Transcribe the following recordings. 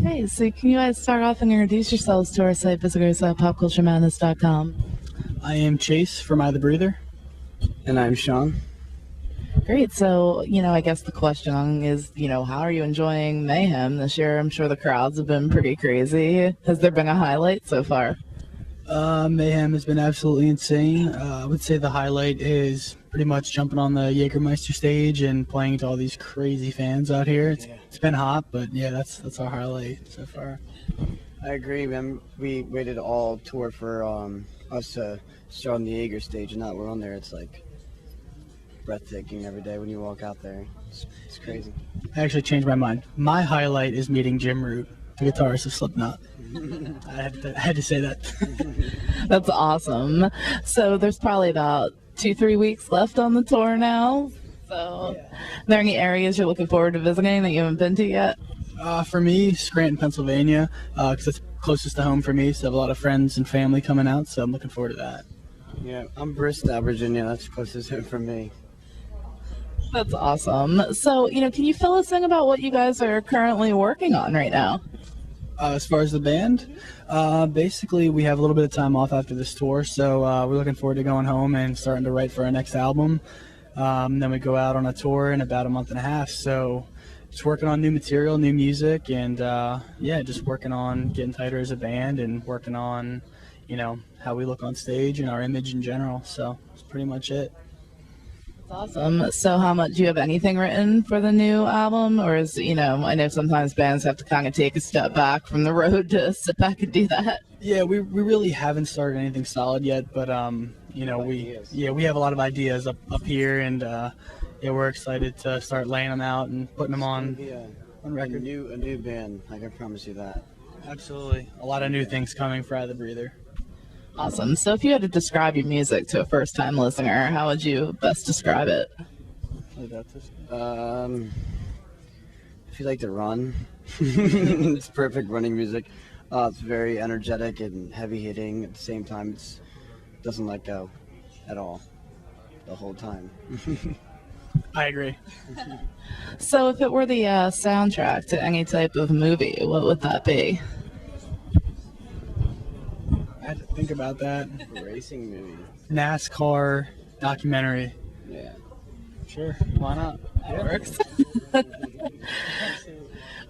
Hey, so can you guys start off and introduce yourselves to our site visitors at popculturemadness.com? I am Chase from I the Breather. And I'm Sean. Great. So, I guess the question is, how are you enjoying Mayhem this year? I'm sure the crowds have been pretty crazy. Has there been a highlight so far? Mayhem has been absolutely insane. I would say the highlight is pretty much jumping on the Jägermeister stage and playing to all these crazy fans out here. It's been hot, but yeah, that's our highlight so far. I agree, man. We waited all tour for us to start on the Jaeger stage, and now that we're on there, it's like breathtaking every day when you walk out there. It's crazy. I actually changed my mind. My highlight is meeting Jim Root, the guitarist of Slipknot. I had to say that. That's awesome. So there's probably about 2-3 weeks left on the tour now. So are there any areas you're looking forward to visiting that you haven't been to yet? For me, Scranton, Pennsylvania, because it's closest to home for me, so I have a lot of friends and family coming out, so I'm looking forward to that. Yeah, I'm Bristol, Virginia. That's closest home for me. That's awesome. So, can you fill us in about what you guys are currently working on right now? As far as the band, basically we have a little bit of time off after this tour, so we're looking forward to going home and starting to write for our next album. Then we go out on a tour in about a month and a half, so just working on new material, new music, and just working on getting tighter as a band and working on, how we look on stage and our image in general, so that's pretty much it. Awesome. So do you have anything written for the new album? Or I know sometimes bands have to kind of take a step back from the road to sit back and do that. Yeah, we really haven't started anything solid yet, but we have a lot of ideas up here, and we're excited to start laying them out and putting them on record. A new band, I can promise you that. Absolutely. A lot of new things coming for I the Breather. Awesome. So if you had to describe your music to a first-time listener, how would you best describe it? If you like to run, it's perfect running music. It's very energetic and heavy-hitting. At the same time, it doesn't let go at all the whole time. I agree. So if it were the soundtrack to any type of movie, what would that be? I had to think about that. A racing movie. NASCAR documentary. Yeah. Sure. Why not? That works.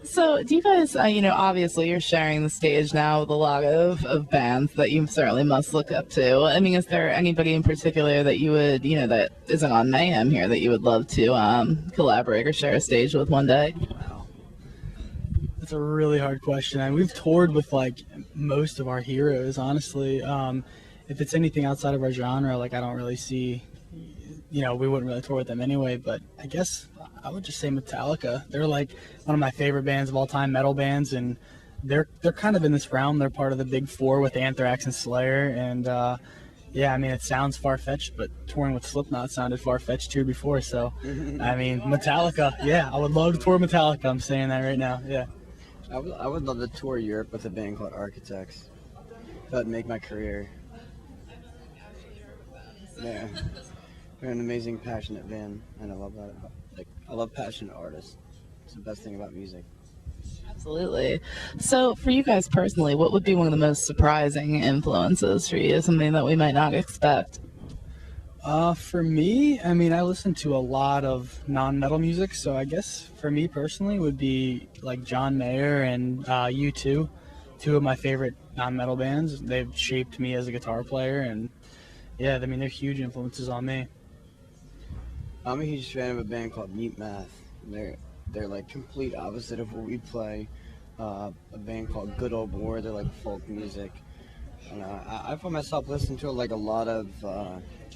So do you guys, obviously you're sharing the stage now with a lot of bands that you certainly must look up to. I mean, is there anybody in particular that you would, that isn't on Mayhem here that you would love to collaborate or share a stage with one day? Wow. That's a really hard question. And we've toured with most of our heroes, honestly. If it's anything outside of our genre, I don't really see, we wouldn't really tour with them anyway, but I guess I would just say Metallica. They're one of my favorite bands of all time, metal bands, and they're kind of in this realm. They're part of the big four with Anthrax and Slayer, and it sounds far-fetched, but touring with Slipknot sounded far-fetched too before, so Metallica, I would love to tour Metallica. I'm saying that right now. I would love to tour Europe with a band called Architects. That would make my career. Yeah. They're an amazing, passionate band, and I love that. I love passionate artists. It's the best thing about music. Absolutely. So for you guys personally, what would be one of the most surprising influences for you, something that we might not expect? For me, I listen to a lot of non-metal music, so I guess for me personally would be John Mayer and U2, two of my favorite non-metal bands. They've shaped me as a guitar player, and they're huge influences on me. I'm a huge fan of a band called Mute Math. They're complete opposite of what we play. A band called Good Old War. They're folk music. And I find myself listening to a lot of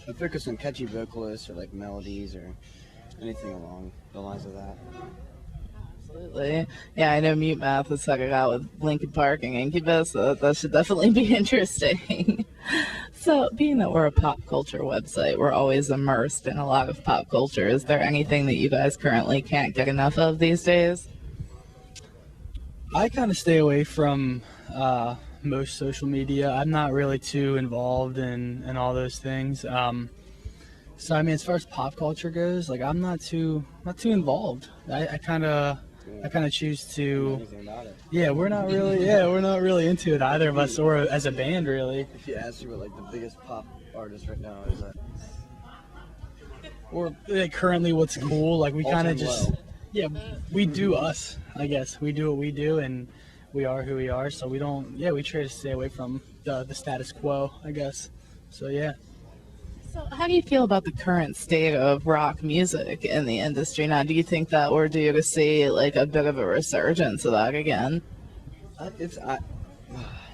I focus on catchy vocalists or melodies or anything along the lines of that. Absolutely. Yeah, I know Mute Math is sucking out with Linkin Park and Incubus, so that should definitely be interesting. So, being that we're a pop culture website, we're always immersed in a lot of pop culture. Is there anything that you guys currently can't get enough of these days? I kind of stay away from most social media. I'm not really too involved in all those things. So as far as pop culture goes, I'm not too involved. I kind of I kind of choose I don't know to. anything about it. Yeah, we're not really into it either of us, or as a band really. If you ask me what like the biggest pop artist right now is, Or like, currently what's cool, like we kind of All-time just, low. yeah, we do us, I guess. We do what we do, and we are who we are. So we don't, we try to stay away from the status quo, I guess. So yeah. So, how do you feel about the current state of rock music in the industry now? Do you think that we're due to see like a bit of a resurgence of that again? It's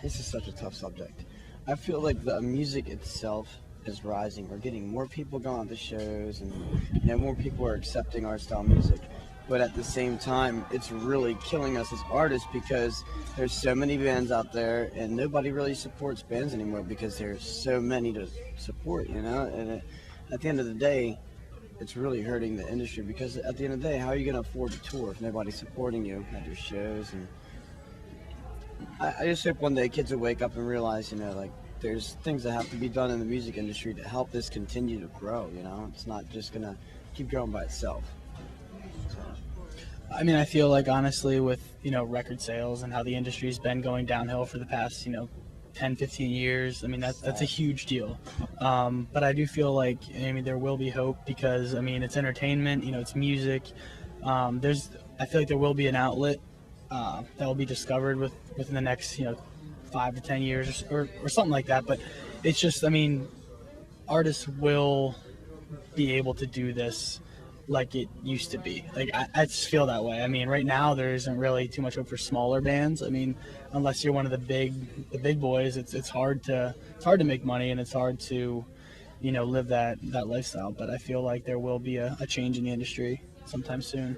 this is such a tough subject. I feel like the music itself is rising. We're getting more people going to shows, and more people are accepting our style music. But at the same time, it's really killing us as artists because there's so many bands out there, and nobody really supports bands anymore because there's so many to support. And at the end of the day, it's really hurting the industry because at the end of the day, how are you going to afford to tour if nobody's supporting you at your shows? And I just hope one day kids will wake up and realize, like there's things that have to be done in the music industry to help this continue to grow. It's not just gonna keep growing by itself. I mean, I feel like honestly with, record sales and how the industry's been going downhill for the past, 10, 15 years, I mean, that's a huge deal. But I do feel like, there will be hope because, it's entertainment, it's music. I feel like there will be an outlet that will be discovered within the next 5 to 10 years or something like that. But it's just, artists will be able to do this like it used to be. Like I just feel that way. Right now there isn't really too much hope for smaller bands. Unless you're one of the big boys, it's hard to make money, and it's hard to live that lifestyle. But I feel like there will be a change in the industry sometime soon.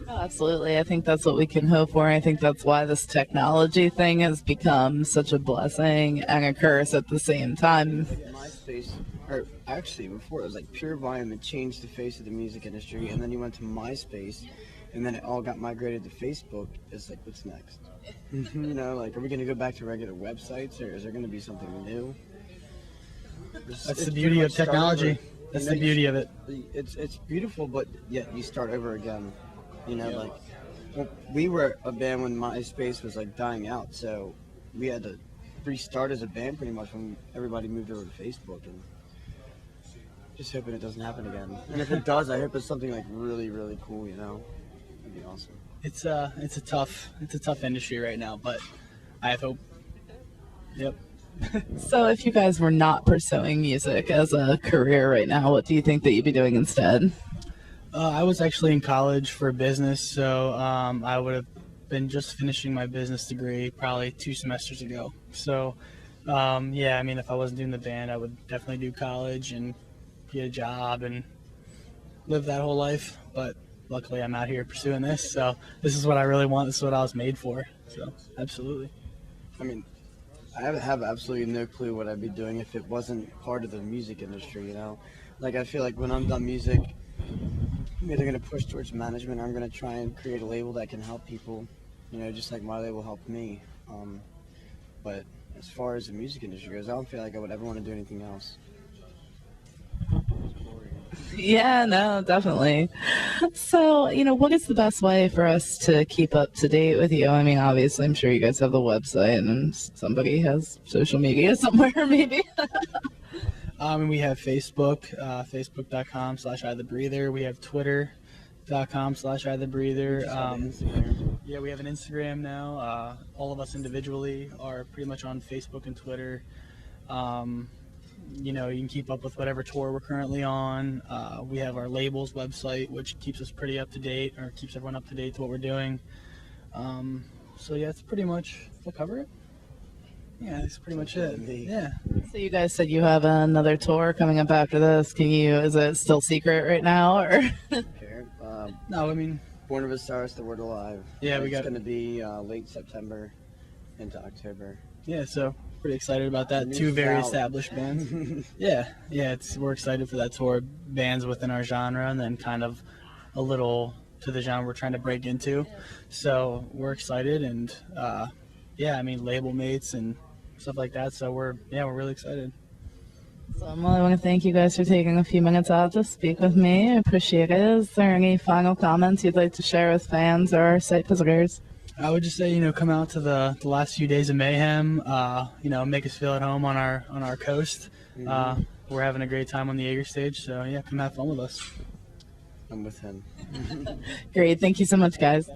Oh, absolutely. I think that's what we can hope for. I think that's why this technology thing has become such a blessing and a curse at the same time. MySpace, or actually before it was like Pure Volume that changed the face of the music industry, and then you went to MySpace, and then it all got migrated to Facebook. It's like, what's next? Like, are we going to go back to regular websites, or is there going to be something new? That's the beauty of technology. That's the beauty of it. It's beautiful, but yet you start over again. Like, well, we were a band when MySpace was like dying out, so we had to restart as a band pretty much when everybody moved over to Facebook, and just hoping it doesn't happen again. And if it does, I hope it's something like really, really cool. That'd be awesome. It's a tough industry right now, but I have hope. Yep. So if you guys were not pursuing music as a career right now, what do you think that you'd be doing instead? I was actually in college for business, so I would have been just finishing my business degree probably 2 semesters ago. So, if I wasn't doing the band, I would definitely do college and get a job and live that whole life. But luckily, I'm out here pursuing this, so this is what I really want. This is what I was made for. So, absolutely. I have absolutely no clue what I'd be doing if it wasn't part of the music industry. Like I feel like when I'm done music, I'm either going to push towards management, or I'm going to try and create a label that can help people, just like my label helped me. But as far as the music industry goes, I don't feel like I would ever want to do anything else. Yeah, no, definitely. So, what is the best way for us to keep up to date with you? Obviously, I'm sure you guys have the website and somebody has social media somewhere, maybe. We have Facebook, facebook.com/iTheBreather. We have Twitter.com/iTheBreather. We have an Instagram now. All of us individually are pretty much on Facebook and Twitter. You can keep up with whatever tour we're currently on. We have our label's website, which keeps us pretty up to date, or keeps everyone up to date to what we're doing. It's pretty much, to cover it. Yeah, that's pretty much it. Yeah. So you guys said you have another tour coming up after this. Is it still secret right now, or? No, Born of a Star, The Word Alive. Yeah, it's going to be late September into October. Yeah, so pretty excited about that. 2 very established bands. We're excited for that tour. Bands within our genre, and then kind of a little to the genre we're trying to break into. So we're excited, and label mates and stuff like that. So we're really excited. So I want to thank you guys for taking a few minutes out to speak with me. I appreciate it. Is there any final comments you'd like to share with fans or site visitors? I would just say, come out to the last few days of Mayhem. Make us feel at home on our coast. We're having a great time on the Jaeger stage, so yeah, come have fun with us. I'm with him. Great. Thank you so much, guys.